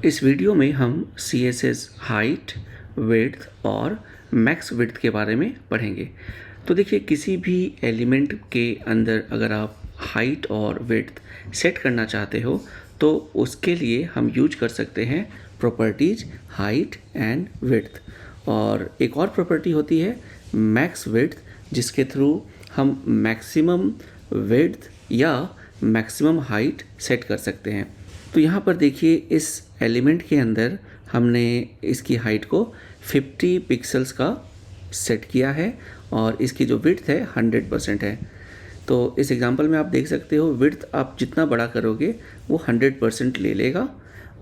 इस वीडियो में हम CSS हाइट, विड्थ और मैक्स विड्थ के बारे में पढ़ेंगे। तो देखिए, किसी भी एलिमेंट के अंदर अगर आप हाइट और विड्थ सेट करना चाहते हो तो उसके लिए हम यूज कर सकते हैं प्रॉपर्टीज हाइट एंड विड्थ। और एक और प्रॉपर्टी होती है मैक्स विड्थ, जिसके थ्रू हम मैक्सिमम विड्थ या मैक्सिमम हाइट सेट कर सकते हैं। तो यहाँ पर देखिए, इस एलिमेंट के अंदर हमने इसकी हाइट को 50 पिक्सल्स का सेट किया है और इसकी जो विड्थ है 100% है। तो इस एग्जांपल में आप देख सकते हो विड्थ आप जितना बड़ा करोगे वो 100% ले लेगा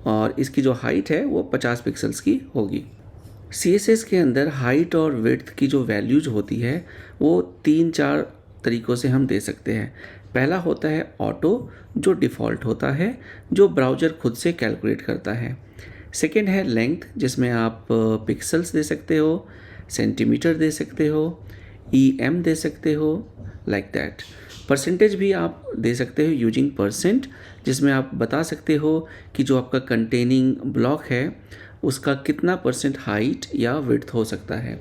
और इसकी जो हाइट है वो 50 पिक्सल्स की होगी। CSS के अंदर हाइट और विड्थ की जो वैल्यूज होती है वो 3-4 तरीक़ों से हम दे सकते हैं। पहला होता है ऑटो, जो डिफ़ॉल्ट होता है, जो ब्राउज़र खुद से कैलकुलेट करता है। सेकेंड है लेंथ, जिसमें आप पिक्सल्स दे सकते हो, सेंटीमीटर दे सकते हो, EM दे सकते हो, लाइक दैट। परसेंटेज भी आप दे सकते हो यूजिंग परसेंट, जिसमें आप बता सकते हो कि जो आपका कंटेनिंग ब्लॉक है उसका कितना % हाइट या विड्थ हो सकता है।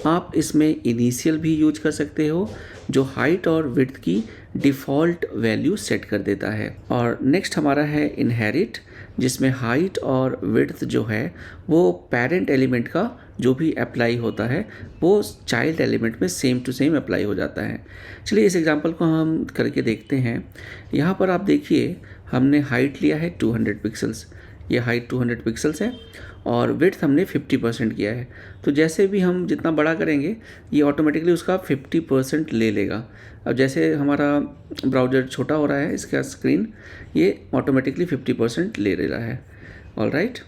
आप इसमें इनिशियल भी यूज कर सकते हो, जो हाइट और विड्थ की डिफ़ॉल्ट वैल्यू सेट कर देता है। और नेक्स्ट हमारा है इनहेरिट, जिसमें हाइट और विड्थ जो है वो पेरेंट एलिमेंट का जो भी अप्लाई होता है वो चाइल्ड एलिमेंट में सेम टू सेम अप्लाई हो जाता है। चलिए इस एग्जांपल को हम करके देखते हैं। यहाँ पर आप देखिए, हमने हाइट लिया है 200 पिक्सल्स, ये हाइट 200 पिक्सल्स है और विड्थ हमने 50% किया है। तो जैसे भी हम जितना बड़ा करेंगे ये ऑटोमेटिकली उसका 50% ले लेगा। अब जैसे हमारा ब्राउज़र छोटा हो रहा है, इसका स्क्रीन ये ऑटोमेटिकली 50% ले रहा है। ऑल राइट,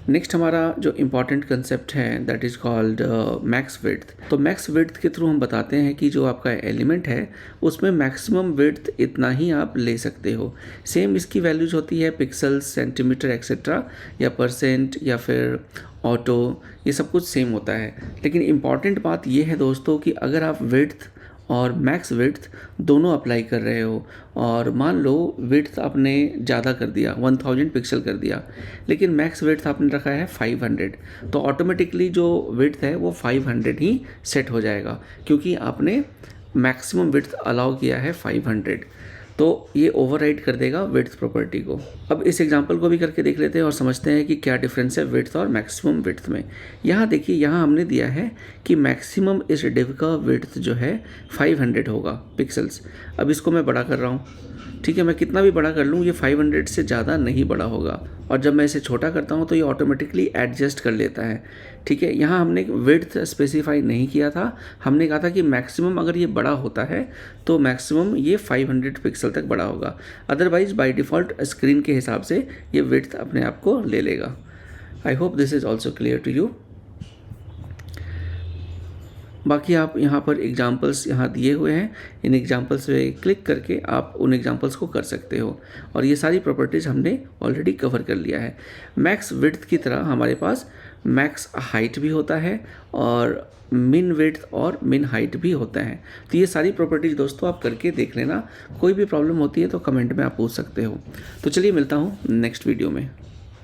नेक्स्ट हमारा जो इम्पॉर्टेंट कंसेप्ट है that is called max width. तो मैक्स विड्थ के थ्रू हम बताते हैं कि जो आपका एलिमेंट है उसमें मैक्सिमम विड्थ इतना ही आप ले सकते हो। सेम इसकी वैल्यूज होती है पिक्सल्स, सेंटीमीटर एक्सेट्रा, या परसेंट, या फिर ऑटो, ये सब कुछ सेम होता है। लेकिन इम्पॉर्टेंट बात ये है दोस्तों कि अगर आप विड्थ और मैक्स विड्थ दोनों अप्लाई कर रहे हो और मान लो विड्थ आपने ज़्यादा कर दिया, 1000 पिक्सल कर दिया, लेकिन मैक्स विड्थ आपने रखा है 500, तो ऑटोमेटिकली जो विड्थ है वो 500 ही सेट हो जाएगा, क्योंकि आपने मैक्सिमम विड्थ अलाउ किया है 500। तो ये ओवरराइड कर देगा विड्थ प्रॉपर्टी को। अब इस एग्जांपल को भी करके देख लेते हैं और समझते हैं कि क्या डिफरेंस है विड्थ और मैक्सिमम विड्थ में। यहाँ देखिए, यहाँ हमने दिया है कि मैक्सिमम इस डिव का विड्थ जो है 500 होगा पिक्सल्स। अब इसको मैं बड़ा कर रहा हूँ, ठीक है, मैं कितना भी बड़ा कर लूँ ये 500 से ज़्यादा नहीं बड़ा होगा। और जब मैं इसे छोटा करता हूँ तो ये ऑटोमेटिकली एडजस्ट कर लेता है, ठीक है। यहाँ हमने विड्थ स्पेसिफाई नहीं किया था, हमने कहा था कि मैक्सिमम अगर ये बड़ा होता है तो मैक्सिमम ये 500 पिक्सल तक बड़ा होगा, अदरवाइज बाय डिफ़ॉल्ट स्क्रीन के हिसाब से ये विड्थ अपने आप को ले लेगा। I hope this is also clear to you. बाकी आप यहाँ पर एग्जाम्पल्स यहाँ दिए हुए हैं, इन एग्जाम्पल्स पे क्लिक करके आप उन एग्जाम्पल्स को कर सकते हो। और ये सारी प्रॉपर्टीज़ हमने ऑलरेडी कवर कर लिया है। मैक्स विड्थ की तरह हमारे पास मैक्स हाइट भी होता है और मिन विड्थ और मिन हाइट भी होता है। तो ये सारी प्रॉपर्टीज़ दोस्तों आप करके देख लेना। कोई भी प्रॉब्लम होती है तो कमेंट में आप पूछ सकते हो। तो चलिए मिलता हूँ नेक्स्ट वीडियो में।